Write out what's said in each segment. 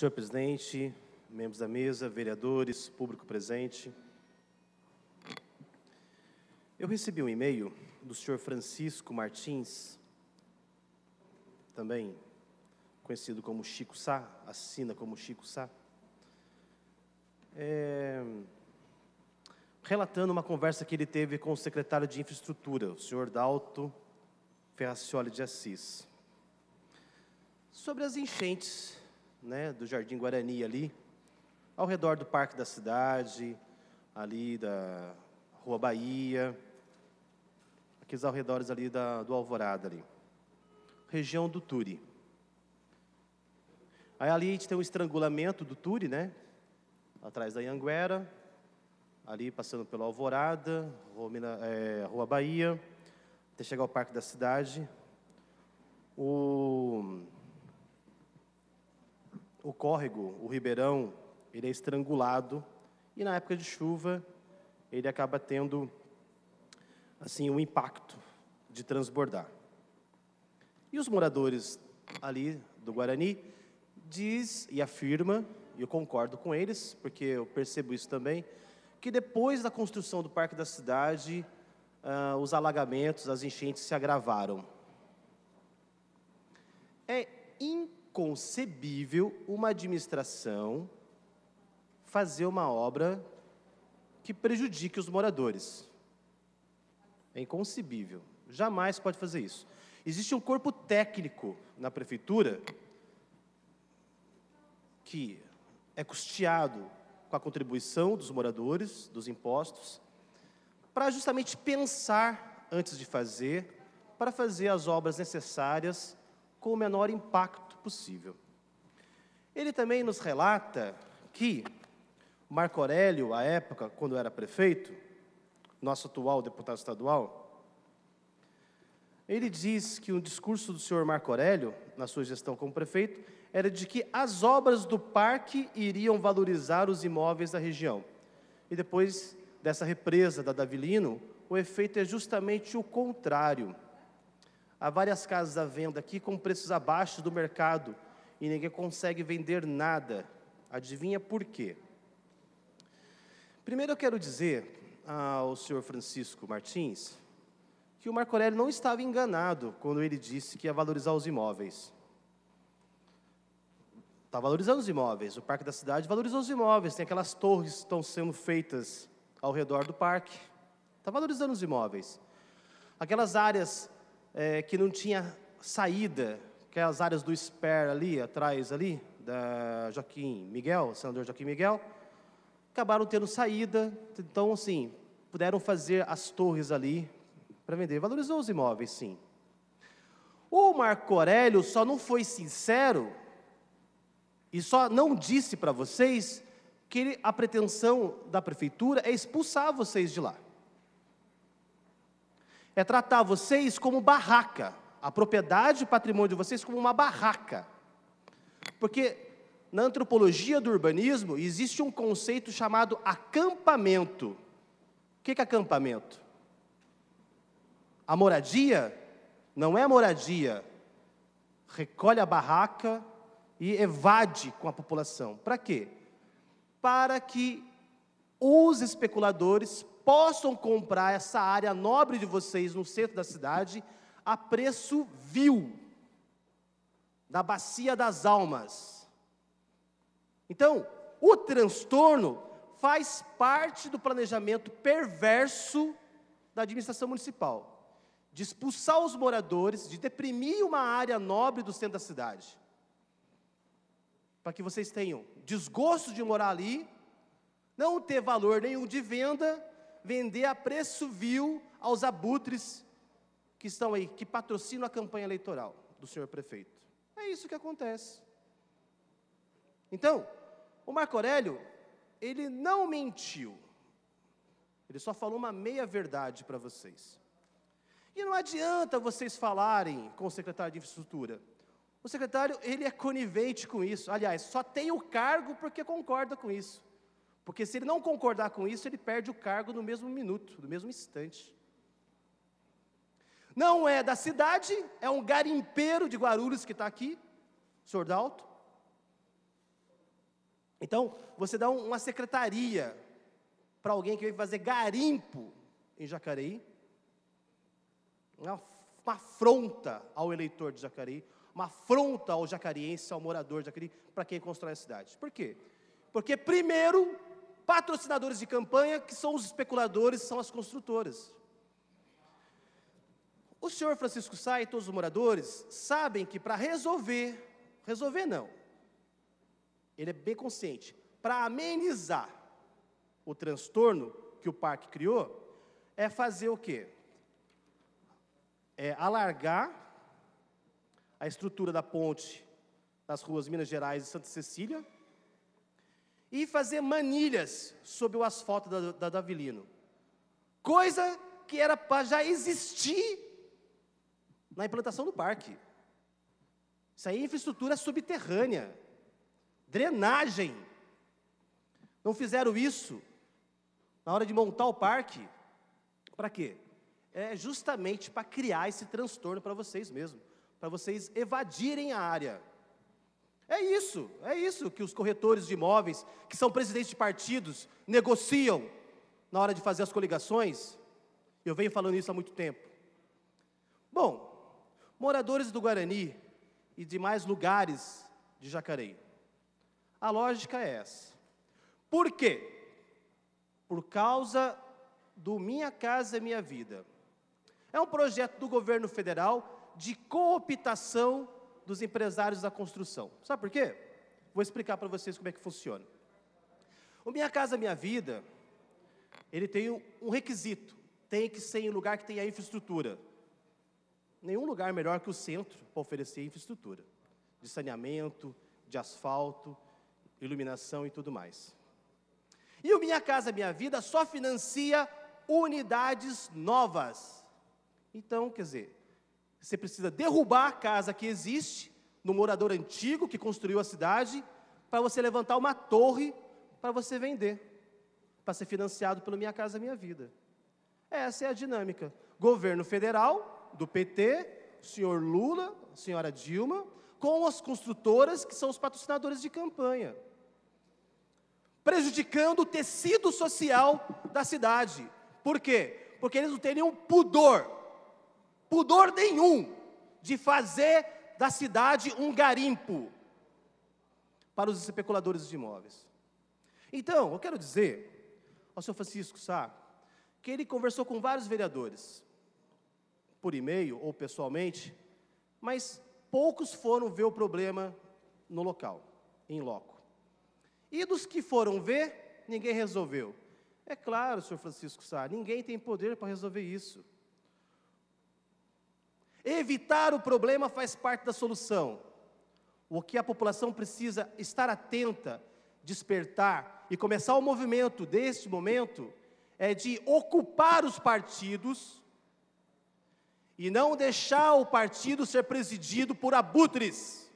Senhor presidente, membros da mesa, vereadores, público presente. Eu recebi um e-mail do senhor Francisco Martins, também conhecido como Chico Sá, assina como Chico Sá, relatando uma conversa que ele teve com o secretário de Infraestrutura, o senhor Dalto Ferracioli de Assis, sobre as enchentes, do Jardim Guarani ali, ao redor do Parque da Cidade, ali da Rua Bahia, aqueles arredores ali do Alvorada ali, região do Turi. Aí ali a gente tem um estrangulamento do Turi, atrás da Anhanguera, ali passando pela Alvorada, Rua Bahia, até chegar ao Parque da Cidade. O córrego, o ribeirão, ele é estrangulado e na época de chuva ele acaba tendo assim um impacto de transbordar. E os moradores ali do Guarani diz e afirma, e eu concordo com eles, porque eu percebo isso também, que depois da construção do Parque da Cidade, os alagamentos, as enchentes se agravaram. É inconcebível uma administração fazer uma obra que prejudique os moradores. É inconcebível. Jamais pode fazer isso. Existe um corpo técnico na prefeitura que é custeado com a contribuição dos moradores, dos impostos, para justamente pensar antes de fazer, para fazer as obras necessárias com o menor impacto possível. Ele também nos relata que Marco Aurélio, à época, quando era prefeito, nosso atual deputado estadual, ele diz que o discurso do senhor Marco Aurélio, na sua gestão como prefeito, era de que as obras do parque iriam valorizar os imóveis da região. E depois dessa represa da Davilino, o efeito é justamente o contrário. Há várias casas à venda aqui com preços abaixo do mercado e ninguém consegue vender nada. Adivinha por quê? Primeiro eu quero dizer ao senhor Francisco Martins que o Marco Aurélio não estava enganado quando ele disse que ia valorizar os imóveis. Está valorizando os imóveis, o Parque da Cidade valorizou os imóveis, tem aquelas torres que estão sendo feitas ao redor do parque, está valorizando os imóveis. Aquelas áreas que não tinha saída, aquelas áreas do SPER ali, atrás ali, da Joaquim Miguel, senador Joaquim Miguel, acabaram tendo saída, então assim, puderam fazer as torres ali para vender, valorizou os imóveis, sim. O Marco Aurélio só não foi sincero e só não disse para vocês que a pretensão da prefeitura é expulsar vocês de lá. É tratar vocês como barraca, a propriedade e patrimônio de vocês como uma barraca. Porque na antropologia do urbanismo existe um conceito chamado acampamento. O que é acampamento? A moradia não é moradia. Recolhe a barraca e evade com a população. Para quê? Para que os especuladores possam comprar essa área nobre de vocês no centro da cidade a preço vil, da bacia das almas. Então, o transtorno faz parte do planejamento perverso da administração municipal, de expulsar os moradores, de deprimir uma área nobre do centro da cidade, para que vocês tenham desgosto de morar ali, não ter valor nenhum de venda, vender a preço vil aos abutres que estão aí, que patrocinam a campanha eleitoral do senhor prefeito. É isso que acontece. Então, o Marco Aurélio, ele não mentiu. Ele só falou uma meia-verdade para vocês. E não adianta vocês falarem com o secretário de Infraestrutura. O secretário, ele é conivente com isso. Aliás, só tem o cargo porque concorda com isso. Porque se ele não concordar com isso, ele perde o cargo no mesmo minuto, no mesmo instante. Não é da cidade, é um garimpeiro de Guarulhos que está aqui, o senhor Dalto. Então, você dá uma secretaria para alguém que vem fazer garimpo em Jacareí, uma afronta ao eleitor de Jacareí, uma afronta ao jacariense, ao morador de Jacareí, para quem constrói a cidade. Por quê? Porque, primeiro, patrocinadores de campanha, que são os especuladores, são as construtoras. O senhor Francisco Sá e todos os moradores sabem que para resolver não, ele é bem consciente, para amenizar o transtorno que o parque criou, é fazer o quê? É alargar a estrutura da ponte das ruas Minas Gerais e Santa Cecília e fazer manilhas sobre o asfalto da Davilino. Coisa que era para já existir na implantação do parque. Isso aí é infraestrutura subterrânea, drenagem. Não fizeram isso na hora de montar o parque. Para quê? É justamente para criar esse transtorno para vocês mesmos, para vocês evadirem a área. É isso que os corretores de imóveis, que são presidentes de partidos, negociam na hora de fazer as coligações. Eu venho falando isso há muito tempo. Bom, moradores do Guarani e demais lugares de Jacareí, a lógica é essa. Por quê? Por causa do Minha Casa Minha Vida. É um projeto do governo federal de cooptação dos empresários da construção. Sabe por quê? Vou explicar para vocês como é que funciona. O Minha Casa Minha Vida, ele tem um requisito. Tem que ser em lugar que tenha infraestrutura. Nenhum lugar melhor que o centro para oferecer infraestrutura. De saneamento, de asfalto, iluminação e tudo mais. E o Minha Casa Minha Vida só financia unidades novas. Então, quer dizer, você precisa derrubar a casa que existe, no morador antigo que construiu a cidade, para você levantar uma torre para você vender, para ser financiado pelo Minha Casa Minha Vida. Essa é a dinâmica. Governo federal, do PT, o senhor Lula, a senhora Dilma, com as construtoras que são os patrocinadores de campanha, prejudicando o tecido social da cidade. Por quê? Porque eles não têm nenhum pudor nenhum, de fazer da cidade um garimpo para os especuladores de imóveis. Então, eu quero dizer ao senhor Francisco Sá, que ele conversou com vários vereadores, por e-mail ou pessoalmente, mas poucos foram ver o problema no local, em loco. E dos que foram ver, ninguém resolveu. É claro, senhor Francisco Sá, ninguém tem poder para resolver isso. Evitar o problema faz parte da solução. O que a população precisa estar atenta, despertar e começar o movimento deste momento é de ocupar os partidos e não deixar o partido ser presidido por abutres.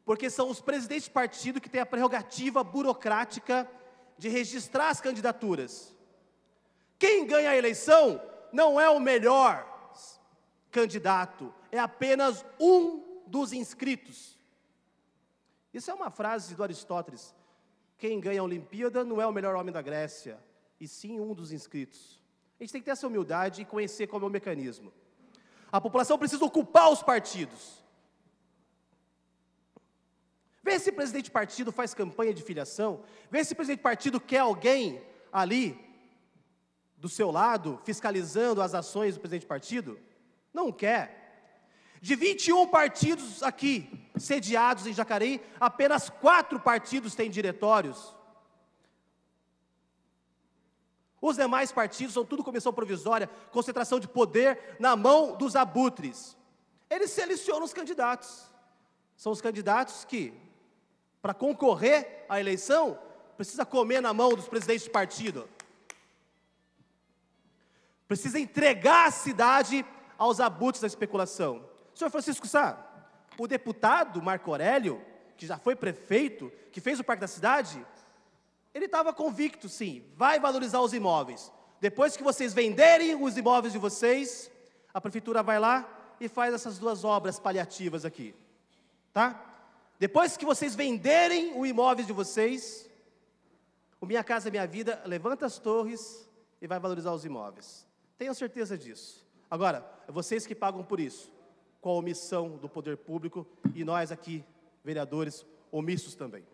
Porque são os presidentes de partido que têm a prerrogativa burocrática de registrar as candidaturas. Quem ganha a eleição não é o melhor candidato, é apenas um dos inscritos. Isso é uma frase do Aristóteles. Quem ganha a Olimpíada não é o melhor homem da Grécia, e sim um dos inscritos. A gente tem que ter essa humildade e conhecer como é o mecanismo. A população precisa ocupar os partidos. Vê se o presidente de partido faz campanha de filiação, vê se o presidente de partido quer alguém ali do seu lado, fiscalizando as ações do presidente de partido? Não quer. De 21 partidos aqui, sediados em Jacareí, apenas 4 partidos têm diretórios. Os demais partidos são tudo comissão provisória, concentração de poder na mão dos abutres. Eles selecionam os candidatos. São os candidatos que, para concorrer à eleição, precisa comer na mão dos presidentes de partido. Precisa entregar a cidade aos abutres da especulação. Senhor Francisco Sá, o deputado Marco Aurélio, que já foi prefeito, que fez o Parque da Cidade, ele estava convicto, sim, vai valorizar os imóveis. Depois que vocês venderem os imóveis de vocês, a prefeitura vai lá e faz essas 2 obras paliativas aqui. Tá? Depois que vocês venderem o imóvel de vocês, o Minha Casa Minha Vida levanta as torres e vai valorizar os imóveis. Tenham certeza disso. Agora, é vocês que pagam por isso, com a omissão do poder público, e nós aqui, vereadores, omissos também.